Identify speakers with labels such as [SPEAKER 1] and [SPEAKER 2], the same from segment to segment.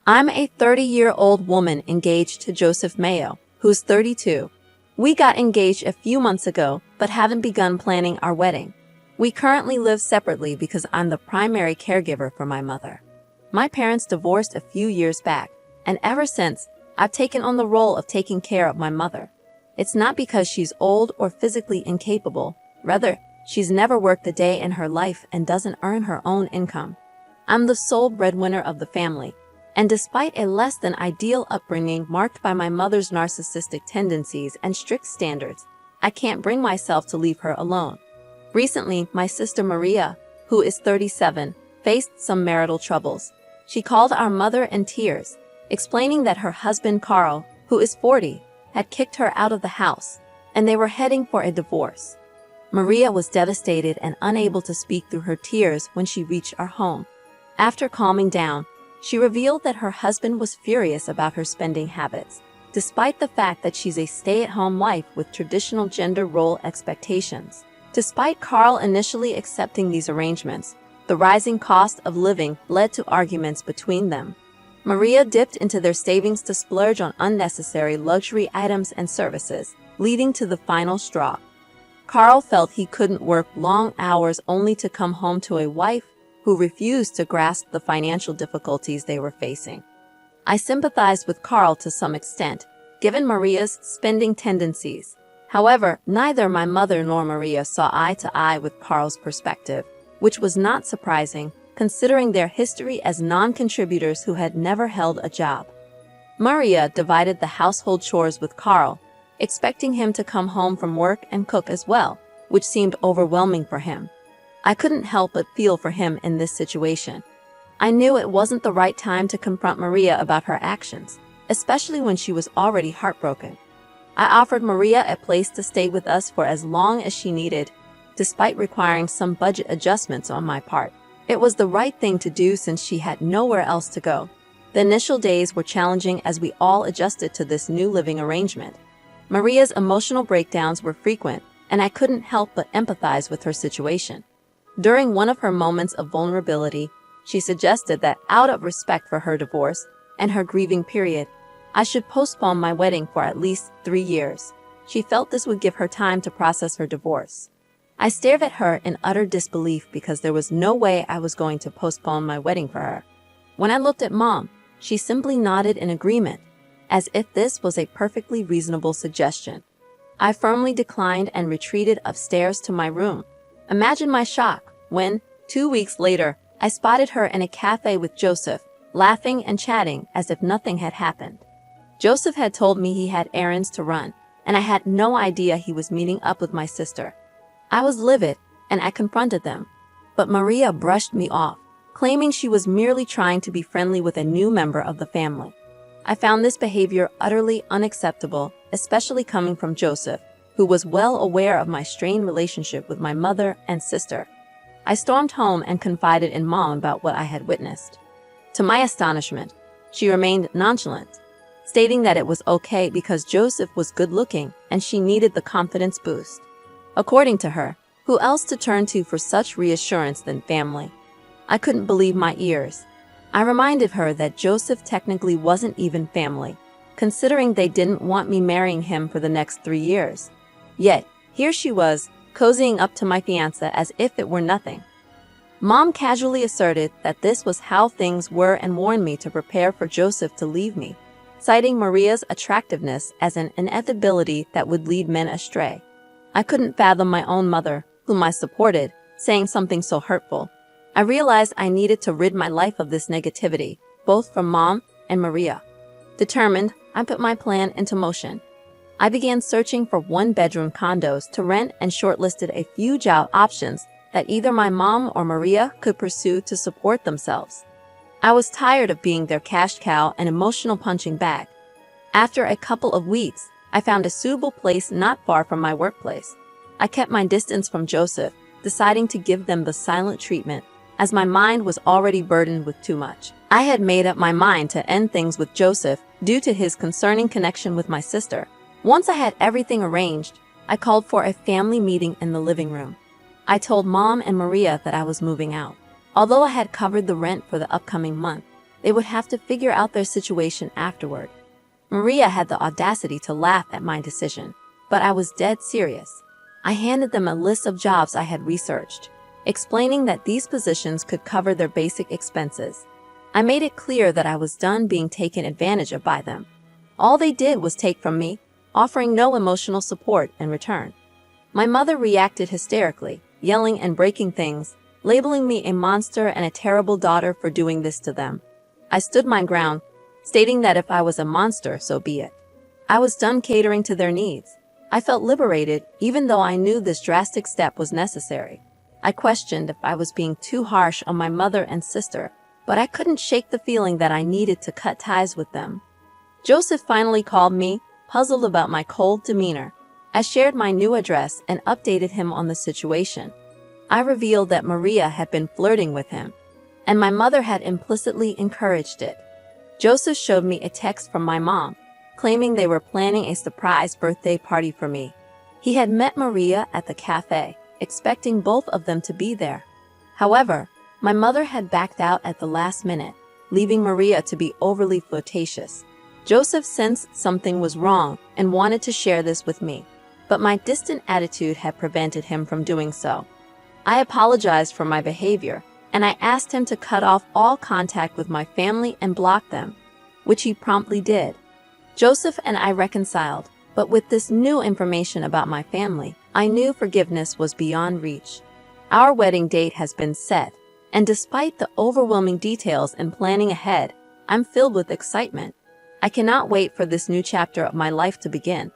[SPEAKER 1] I'm a 30-year-old woman engaged to Joseph Mayo, who's 32. We got engaged a few months ago, but haven't begun planning our wedding. We currently live separately because I'm the primary caregiver for my mother. My parents divorced a few years back, and ever since, I've taken on the role of taking care of my mother. It's not because she's old or physically incapable. Rather, she's never worked a day in her life and doesn't earn her own income. I'm the sole breadwinner of the family, and despite a less than ideal upbringing marked by my mother's narcissistic tendencies and strict standards, I can't bring myself to leave her alone. Recently, my sister Maria, who is 37, faced some marital troubles. She called our mother in tears, explaining that her husband Carl, who is 40, had kicked her out of the house, and they were heading for a divorce. Maria was devastated and unable to speak through her tears when she reached our home. After calming down, she revealed that her husband was furious about her spending habits, despite the fact that she's a stay-at-home wife with traditional gender role expectations. Despite Carl initially accepting these arrangements, the rising cost of living led to arguments between them. Maria dipped into their savings to splurge on unnecessary luxury items and services, leading to the final straw. Carl felt he couldn't work long hours only to come home to a wife who refused to grasp the financial difficulties they were facing. I sympathized with Carl to some extent, given Maria's spending tendencies. However, neither my mother nor Maria saw eye to eye with Carl's perspective, which was not surprising, considering their history as non-contributors who had never held a job. Maria divided the household chores with Carl, expecting him to come home from work and cook as well, which seemed overwhelming for him. I couldn't help but feel for him in this situation. I knew it wasn't the right time to confront Maria about her actions, especially when she was already heartbroken. I offered Maria a place to stay with us for as long as she needed, despite requiring some budget adjustments on my part. It was the right thing to do since she had nowhere else to go. The initial days were challenging as we all adjusted to this new living arrangement. Maria's emotional breakdowns were frequent, and I couldn't help but empathize with her situation. During one of her moments of vulnerability, she suggested that out of respect for her divorce and her grieving period, I should postpone my wedding for at least 3 years. She felt this would give her time to process her divorce. I stared at her in utter disbelief because there was no way I was going to postpone my wedding for her. When I looked at Mom, she simply nodded in agreement, as if this was a perfectly reasonable suggestion. I firmly declined and retreated upstairs to my room. Imagine my shock when, 2 weeks later, I spotted her in a cafe with Joseph, laughing and chatting as if nothing had happened. Joseph had told me he had errands to run, and I had no idea he was meeting up with my sister. I was livid, and I confronted them, but Maria brushed me off, claiming she was merely trying to be friendly with a new member of the family. I found this behavior utterly unacceptable, especially coming from Joseph, who was well aware of my strained relationship with my mother and sister. I stormed home and confided in Mom about what I had witnessed. To my astonishment, she remained nonchalant, stating that it was okay because Joseph was good-looking and she needed the confidence boost. According to her, who else to turn to for such reassurance than family? I couldn't believe my ears. I reminded her that Joseph technically wasn't even family, considering they didn't want me marrying him for the next 3 years. Yet, here she was, cozying up to my fiancé as if it were nothing. Mom casually asserted that this was how things were and warned me to prepare for Joseph to leave me, citing Maria's attractiveness as an inevitability that would lead men astray. I couldn't fathom my own mother, whom I supported, saying something so hurtful. I realized I needed to rid my life of this negativity, both from Mom and Maria. Determined, I put my plan into motion. I began searching for one-bedroom condos to rent and shortlisted a few job options that either my mom or Maria could pursue to support themselves. I was tired of being their cash cow and emotional punching bag. After a couple of weeks, I found a suitable place not far from my workplace. I kept my distance from Joseph, deciding to give them the silent treatment, as my mind was already burdened with too much. I had made up my mind to end things with Joseph due to his concerning connection with my sister. Once I had everything arranged, I called for a family meeting in the living room. I told Mom and Maria that I was moving out. Although I had covered the rent for the upcoming month, They would have to figure out their situation afterward. Maria had the audacity to laugh at my decision, but I was dead serious. I handed them a list of jobs I had researched, explaining that these positions could cover their basic expenses. I made it clear that I was done being taken advantage of by them. All they did was take from me, offering no emotional support in return. My mother reacted hysterically, yelling and breaking things, labeling me a monster and a terrible daughter for doing this to them. I stood my ground, stating that if I was a monster, so be it. I was done catering to their needs. I felt liberated, even though I knew this drastic step was necessary. I questioned if I was being too harsh on my mother and sister, but I couldn't shake the feeling that I needed to cut ties with them. Joseph finally called me, puzzled about my cold demeanor. I shared my new address and updated him on the situation. I revealed that Maria had been flirting with him, and my mother had implicitly encouraged it. Joseph showed me a text from my mom, claiming they were planning a surprise birthday party for me. He had met Maria at the cafe, expecting both of them to be there. However, my mother had backed out at the last minute, leaving Maria to be overly flirtatious. Joseph sensed something was wrong and wanted to share this with me, but my distant attitude had prevented him from doing so. I apologized for my behavior, and I asked him to cut off all contact with my family and block them, which he promptly did. Joseph and I reconciled, but with this new information about my family, I knew forgiveness was beyond reach. Our wedding date has been set, and despite the overwhelming details and planning ahead, I'm filled with excitement. I cannot wait for this new chapter of my life to begin.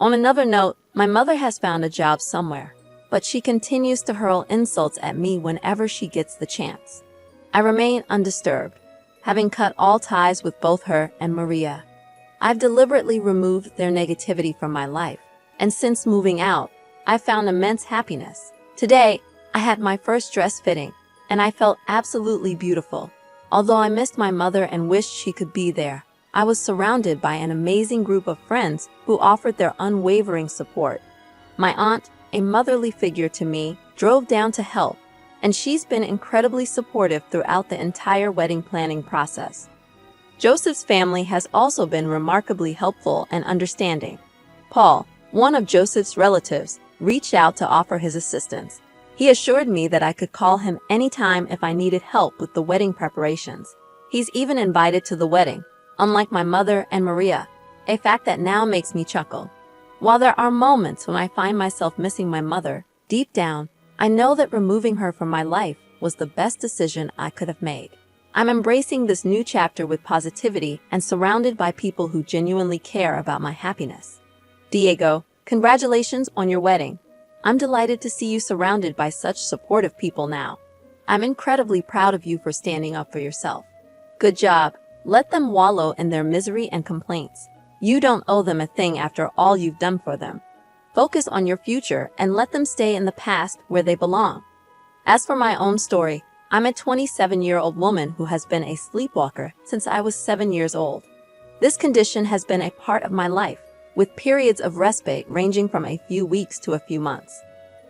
[SPEAKER 1] On another note, my mother has found a job somewhere, but she continues to hurl insults at me whenever she gets the chance. I remain undisturbed, having cut all ties with both her and Maria. I've deliberately removed their negativity from my life, and since moving out, I've found immense happiness. Today, I had my first dress fitting, and I felt absolutely beautiful. Although I missed my mother and wished she could be there, I was surrounded by an amazing group of friends who offered their unwavering support. My aunt, a motherly figure to me, drove down to help, and she's been incredibly supportive throughout the entire wedding planning process. Joseph's family has also been remarkably helpful and understanding. Paul, one of Joseph's relatives, reached out to offer his assistance. He assured me that I could call him anytime if I needed help with the wedding preparations. He's even invited to the wedding, unlike my mother and Maria, a fact that now makes me chuckle. While there are moments when I find myself missing my mother, deep down, I know that removing her from my life was the best decision I could have made. I'm embracing this new chapter with positivity and surrounded by people who genuinely care about my happiness. Diego, congratulations on your wedding. I'm delighted to see you surrounded by such supportive people now. I'm incredibly proud of you for standing up for yourself. Good job. Let them wallow in their misery and complaints. You don't owe them a thing after all you've done for them. Focus on your future and let them stay in the past where they belong. As for my own story, I'm a 27-year-old woman who has been a sleepwalker since I was 7 years old. This condition has been a part of my life, with periods of respite ranging from a few weeks to a few months.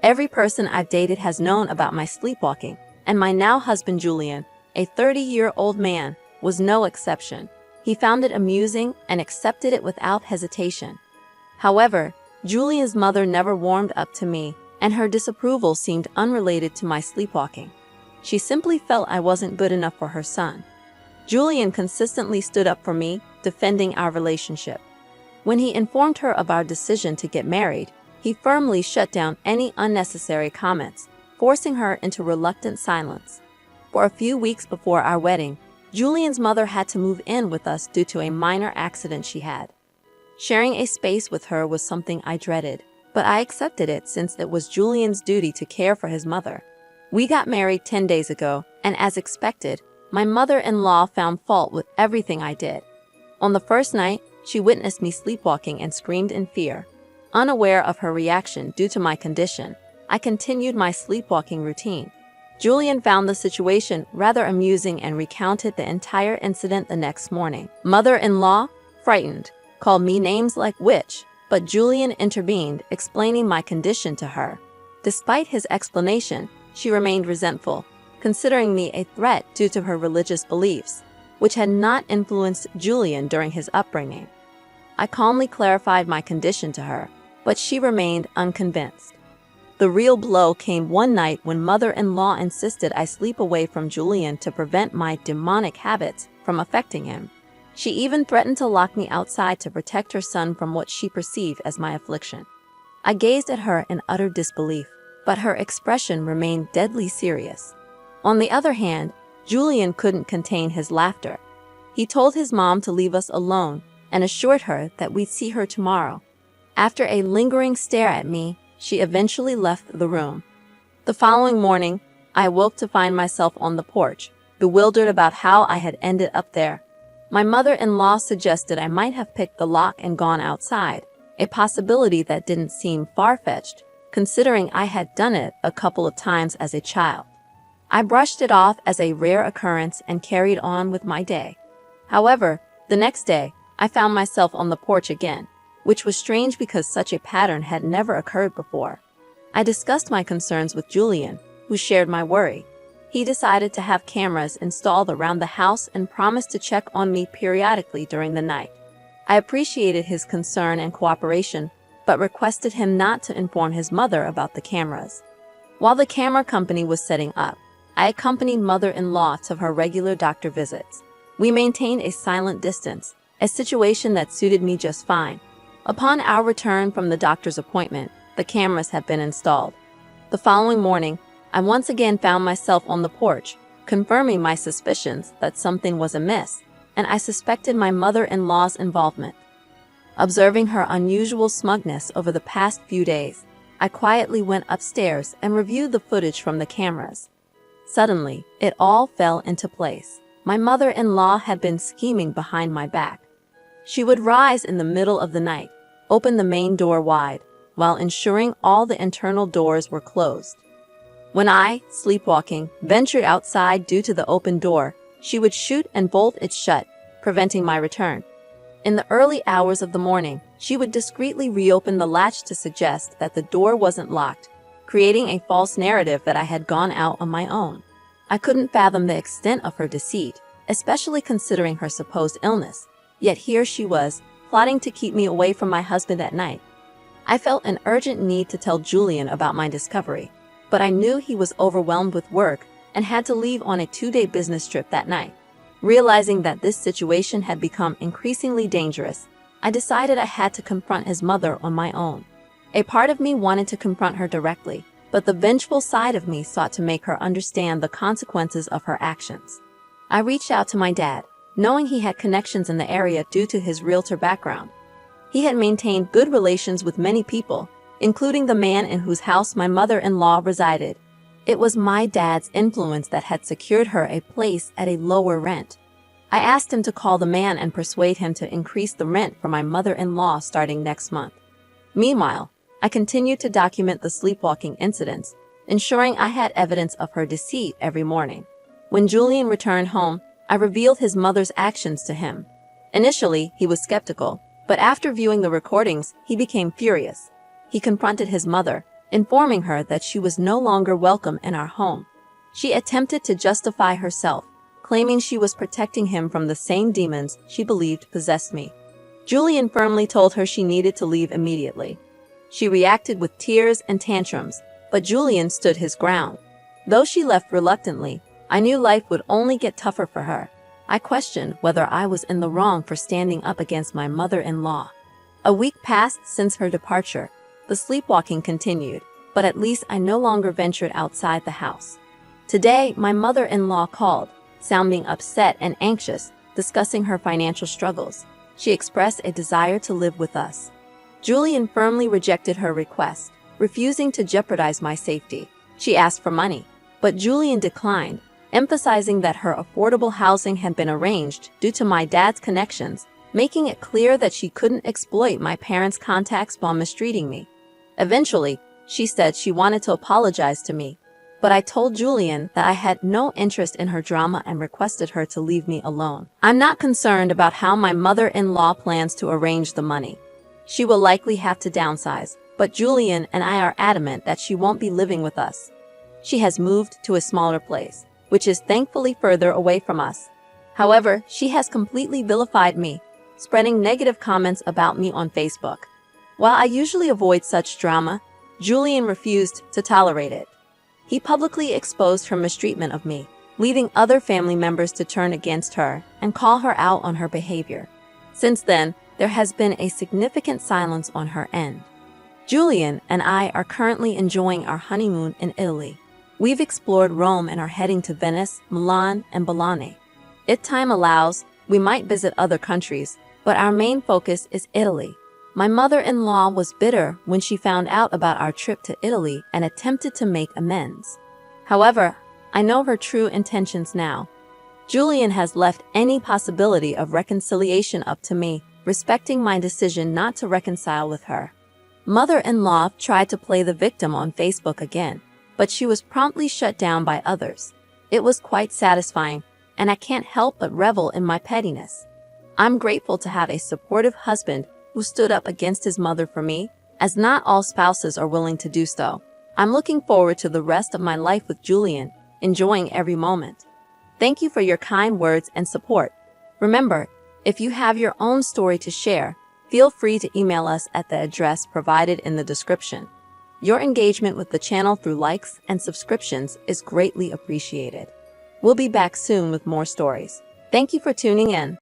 [SPEAKER 1] Every person I've dated has known about my sleepwalking, and my now husband Julian, a 30-year-old man, was no exception. He found it amusing and accepted it without hesitation. However, Julian's mother never warmed up to me, and her disapproval seemed unrelated to my sleepwalking. She simply felt I wasn't good enough for her son. Julian consistently stood up for me, defending our relationship. When he informed her of our decision to get married, he firmly shut down any unnecessary comments, forcing her into reluctant silence. For a few weeks before our wedding, Julian's mother had to move in with us due to a minor accident she had. Sharing a space with her was something I dreaded, but I accepted it since it was Julian's duty to care for his mother. We got married 10 days ago, and as expected, my mother-in-law found fault with everything I did. On the first night, she witnessed me sleepwalking and screamed in fear. Unaware of her reaction due to my condition, I continued my sleepwalking routine. Julian found the situation rather amusing and recounted the entire incident the next morning. Mother-in-law, frightened, called me names like witch, but Julian intervened, explaining my condition to her. Despite his explanation, she remained resentful, considering me a threat due to her religious beliefs, which had not influenced Julian during his upbringing. I calmly clarified my condition to her, but she remained unconvinced. The real blow came one night when mother-in-law insisted I sleep away from Julian to prevent my demonic habits from affecting him. She even threatened to lock me outside to protect her son from what she perceived as my affliction. I gazed at her in utter disbelief, but her expression remained deadly serious. On the other hand, Julian couldn't contain his laughter. He told his mom to leave us alone and assured her that we'd see her tomorrow. After a lingering stare at me, she eventually left the room. The following morning, I awoke to find myself on the porch, bewildered about how I had ended up there. My mother-in-law suggested I might have picked the lock and gone outside, a possibility that didn't seem far-fetched, considering I had done it a couple of times as a child. I brushed it off as a rare occurrence and carried on with my day. However, the next day, I found myself on the porch again, which was strange because such a pattern had never occurred before. I discussed my concerns with Julian, who shared my worry. He decided to have cameras installed around the house and promised to check on me periodically during the night. I appreciated his concern and cooperation, but requested him not to inform his mother about the cameras. While the camera company was setting up, I accompanied mother-in-law to her regular doctor visits. We maintained a silent distance, a situation that suited me just fine. Upon our return from the doctor's appointment, the cameras had been installed. The following morning, I once again found myself on the porch, confirming my suspicions that something was amiss, and I suspected my mother-in-law's involvement. Observing her unusual smugness over the past few days, I quietly went upstairs and reviewed the footage from the cameras. Suddenly, it all fell into place. My mother-in-law had been scheming behind my back. She would rise in the middle of the night, open the main door wide, while ensuring all the internal doors were closed. When I, sleepwalking, ventured outside due to the open door, she would shoot and bolt it shut, preventing my return. In the early hours of the morning, she would discreetly reopen the latch to suggest that the door wasn't locked, creating a false narrative that I had gone out on my own. I couldn't fathom the extent of her deceit, especially considering her supposed illness. Yet here she was, plotting to keep me away from my husband at night. I felt an urgent need to tell Julian about my discovery, but I knew he was overwhelmed with work and had to leave on a 2-day business trip that night. Realizing that this situation had become increasingly dangerous, I decided I had to confront his mother on my own. A part of me wanted to confront her directly, but the vengeful side of me sought to make her understand the consequences of her actions. I reached out to my dad, knowing he had connections in the area due to his realtor background. He had maintained good relations with many people, including the man in whose house my mother-in-law resided. It was my dad's influence that had secured her a place at a lower rent. I asked him to call the man and persuade him to increase the rent for my mother-in-law starting next month. Meanwhile, I continued to document the sleepwalking incidents, ensuring I had evidence of her deceit every morning. When Julian returned home, I revealed his mother's actions to him. Initially, he was skeptical, but after viewing the recordings, he became furious. He confronted his mother, informing her that she was no longer welcome in our home. She attempted to justify herself, claiming she was protecting him from the same demons she believed possessed me. Julian firmly told her she needed to leave immediately. She reacted with tears and tantrums, but Julian stood his ground. Though she left reluctantly, I knew life would only get tougher for her. I questioned whether I was in the wrong for standing up against my mother-in-law. A week passed since her departure. The sleepwalking continued, but at least I no longer ventured outside the house. Today, my mother-in-law called, sounding upset and anxious, discussing her financial struggles. She expressed a desire to live with us. Julian firmly rejected her request, refusing to jeopardize my safety. She asked for money, but Julian declined, emphasizing that her affordable housing had been arranged due to my dad's connections, making it clear that she couldn't exploit my parents' contacts while mistreating me. Eventually, she said she wanted to apologize to me, but I told Julian that I had no interest in her drama and requested her to leave me alone. I'm not concerned about how my mother-in-law plans to arrange the money. She will likely have to downsize, but Julian and I are adamant that she won't be living with us. She has moved to a smaller place, which is thankfully further away from us. However, she has completely vilified me, spreading negative comments about me on Facebook. While I usually avoid such drama, Julian refused to tolerate it. He publicly exposed her mistreatment of me, leading other family members to turn against her and call her out on her behavior. Since then, there has been a significant silence on her end. Julian and I are currently enjoying our honeymoon in Italy. We've explored Rome and are heading to Venice, Milan, and Bologna. If time allows, we might visit other countries, but our main focus is Italy. My mother-in-law was bitter when she found out about our trip to Italy and attempted to make amends. However, I know her true intentions now. Julian has left any possibility of reconciliation up to me, respecting my decision not to reconcile with her. Mother-in-law tried to play the victim on Facebook again, but she was promptly shut down by others. It was quite satisfying, and I can't help but revel in my pettiness. I'm grateful to have a supportive husband who stood up against his mother for me, as not all spouses are willing to do so. I'm looking forward to the rest of my life with Julian, enjoying every moment. Thank you for your kind words and support. Remember, if you have your own story to share, feel free to email us at the address provided in the description. Your engagement with the channel through likes and subscriptions is greatly appreciated. We'll be back soon with more stories. Thank you for tuning in.